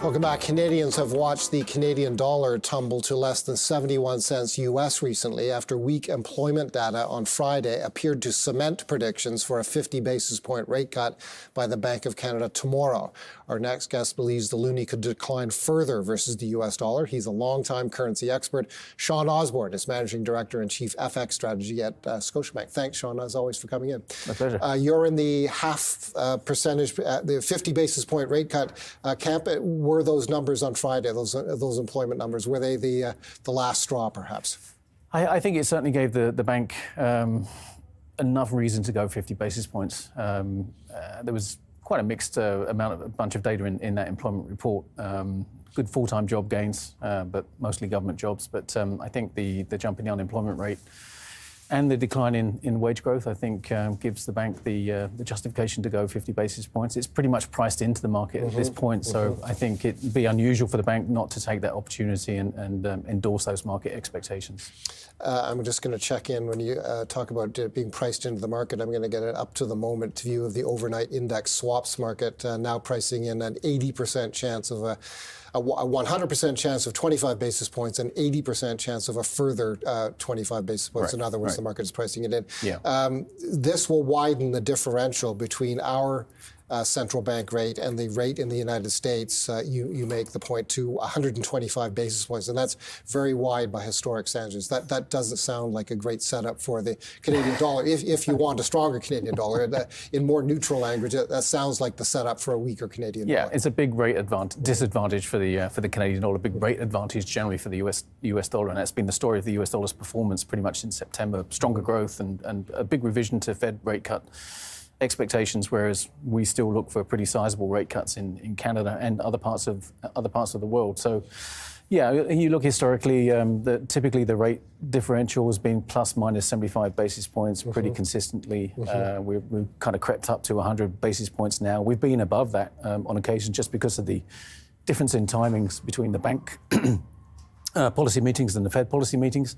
Welcome back. Canadians have watched the Canadian dollar tumble to less than 71 cents US recently after weak employment data on Friday appeared to cement predictions for a 50 basis point rate cut by the Bank of Canada tomorrow. Our next guest believes the loonie could decline further versus the US dollar. He's a longtime currency expert. Shaun Osborne is Managing Director and Chief FX Strategy at Scotiabank. Thanks, Shaun, as always, for coming in. My pleasure. You're in the half percentage, the 50 basis point rate cut camp. Were those numbers on Friday, those employment numbers, were they the last straw, perhaps? I think it certainly gave the bank enough reason to go 50 basis points. There was quite a mixed bunch of data in that employment report. Good full-time job gains, but mostly government jobs. But I think the jump in the unemployment rate and the decline in wage growth, I think, gives the bank the justification to go 50 basis points. It's pretty much priced into the market at this point, so I think it'd be unusual for the bank not to take that opportunity and endorse those market expectations. I'm just going to check in when you talk about it being priced into the market. I'm going to get an up-to-the-moment view of the overnight index swaps market, now pricing in an 80% chance of a 100% chance of 25 basis points and 80% chance of a further 25 basis points. In other words, the market is pricing it in. Yeah. This will widen the differential between our central bank rate and the rate in the United States. You make the point to 125 basis points, and that's very wide by historic standards. That doesn't sound like a great setup for the Canadian dollar. If you want a stronger Canadian dollar, in more neutral language, that sounds like the setup for a weaker Canadian dollar. Yeah, it's a big rate disadvantage for the Canadian dollar, big rate advantage generally for the US dollar, and that's been the story of the US dollar's performance pretty much since September. Stronger growth and a big revision to Fed rate cut expectations, whereas we still look for pretty sizable rate cuts in Canada and other parts of the world. So, yeah, you look historically, typically the rate differential has been plus minus 75 basis points pretty consistently. We've kind of crept up to 100 basis points now. We've been above that on occasion just because of the difference in timings between the bank policy meetings and the Fed policy meetings.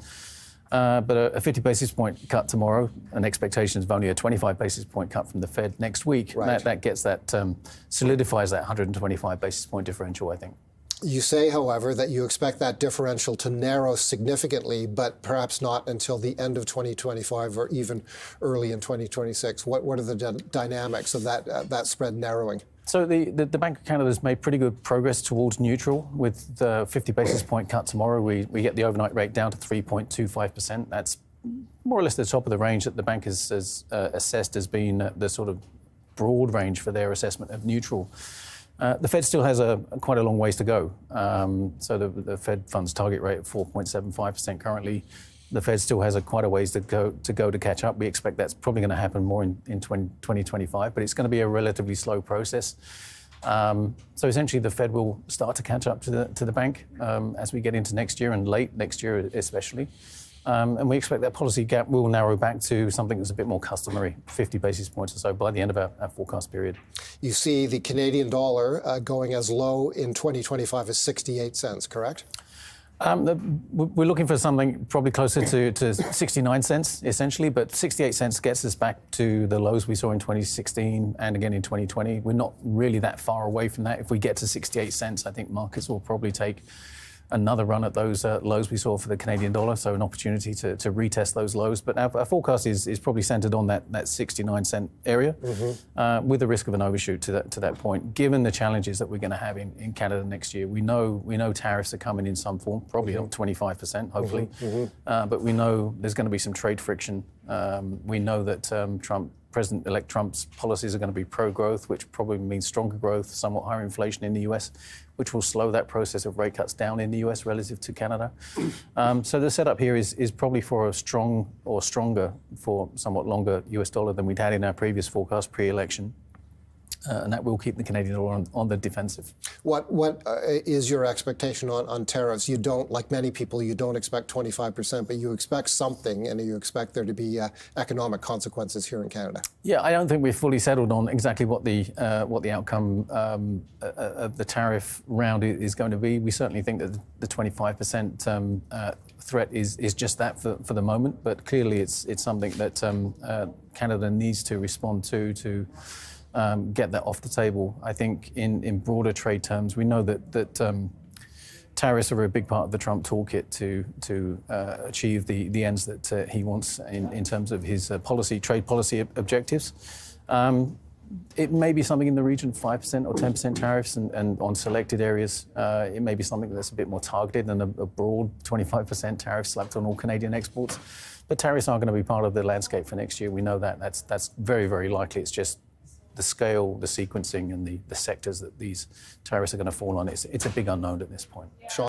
But a 50 basis point cut tomorrow, and expectations of only a 25 basis point cut from the Fed next week. Right. That gets that, solidifies that 125 basis point differential, I think. You say, however, that you expect that differential to narrow significantly, but perhaps not until the end of 2025 or even early in 2026. What are the dynamics of that spread narrowing? So the Bank of Canada has made pretty good progress towards neutral. With the 50 basis point cut tomorrow, we get the overnight rate down to 3.25%. That's more or less the top of the range that the bank has assessed as being the sort of broad range for their assessment of neutral. The Fed still has quite a long ways to go. So the Fed funds target rate of 4.75% currently. The Fed still has quite a ways to go to catch up. We expect that's probably going to happen more in 2025, but it's going to be a relatively slow process. So essentially, the Fed will start to catch up to the bank as we get into next year and late next year especially. And we expect that policy gap will narrow back to something that's a bit more customary, 50 basis points or so by the end of our forecast period. You see the Canadian dollar going as low in 2025 as 68 cents, correct? We're looking for something probably closer to 69 cents, essentially, but 68 cents gets us back to the lows we saw in 2016 and again in 2020. We're not really that far away from that. If we get to 68 cents, I think markets will probably take another run at those lows we saw for the Canadian dollar, so an opportunity to retest those lows. But our forecast is probably centred on that 69 cent area, with the risk of an overshoot to that point. Given the challenges that we're going to have in Canada next year, we know tariffs are coming in some form, probably not 25%, hopefully, but we know there's going to be some trade friction. We know that President-elect Trump's policies are going to be pro-growth, which probably means stronger growth, somewhat higher inflation in the US, which will slow that process of rate cuts down in the US relative to Canada. So the setup here is probably for a strong or stronger for somewhat longer US dollar than we'd had in our previous forecast pre-election. And that will keep the Canadian dollar on the defensive. What is your expectation on tariffs? You don't, like many people, you don't expect 25%, but you expect something, and you expect there to be economic consequences here in Canada. Yeah, I don't think we're fully settled on exactly what the outcome of the tariff round is going to be. We certainly think that the 25% threat is just that for the moment, but clearly it's something that Canada needs to respond to get that off the table. I think in broader trade terms, we know that tariffs are a big part of the Trump toolkit to achieve the ends that he wants in terms of his trade policy objectives. It may be something in the region of 5% or 10% tariffs, and on selected areas, it may be something that's a bit more targeted than a broad 25% tariff slapped on all Canadian exports. But tariffs are going to be part of the landscape for next year. We know that. That's very, very likely. It's just the scale, the sequencing, and the sectors that these tariffs are going to fall on. It's a big unknown at this point. Shaun?